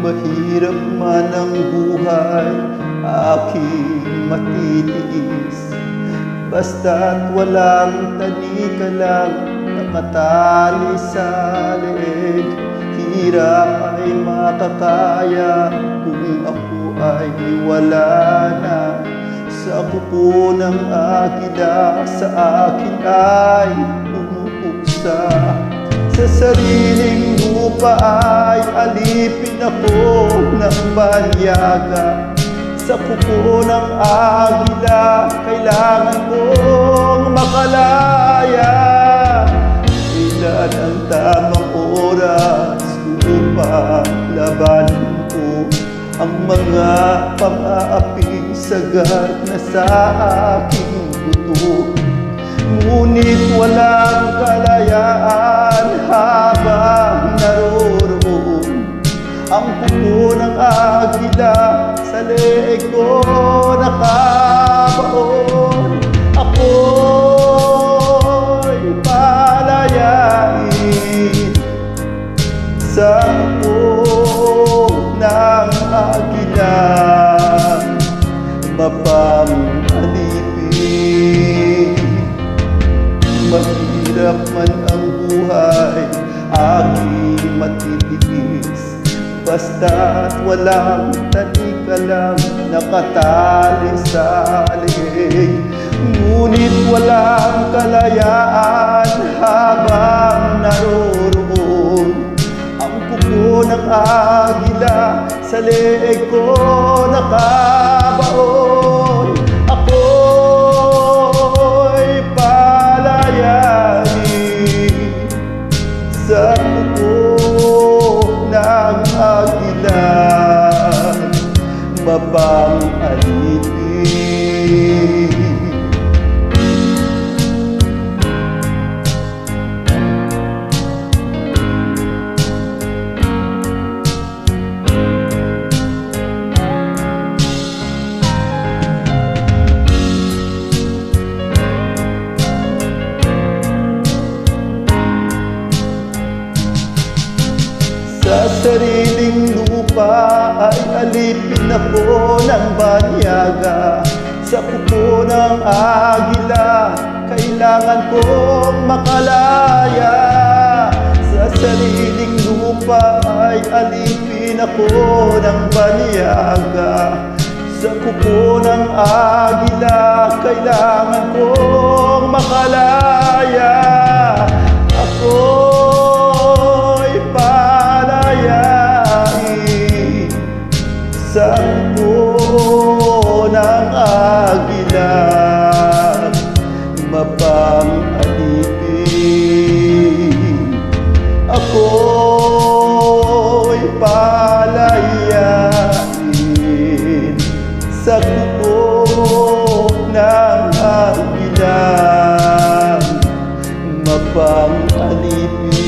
Mahirap man ang buhay, aking matitiis. Basta't walang tanika lang nakatali sa leeg. Hirap ay makakaya kung ako ay wala na. Sa kuko ng agila sa akin ay umuusa. Sa sariling lupa ay alipin ako ng banyaga. Sa kuko ng agila kailangan kong makalaya. Ilan ang tamang oras upang labanan ko ang mga pang-aaping sagad na sa aking buto. Ngunit walang kalayaan habang naroroon. Ang kuko ng agila sa leeg ko nakabaon. Ako'y palayain sa kuko ng agila, mapang-alipin. Mahirap man ang buhay, aking matitiis. Basta't walang tanika lang nakatali sa leeg. Ngunit walang kalayaan habang naroroon. Ang kuko ng agila sa leeg ko nakabaon. Ako'y palayain sa kuko ng agila, mapang-alipin. Sa sariling lupa ay alipin ako ng banyaga. Sa kuko ng agila kailangan kong makalaya. Sa sariling lupa ay alipin ako ng banyaga. Sa kuko ng agila kailangan kong makalaya. Ako'y palayain sa kuko ng agila, mapang-alipin. Ako'y palayain sa kuko ng agila, mapang-alipin.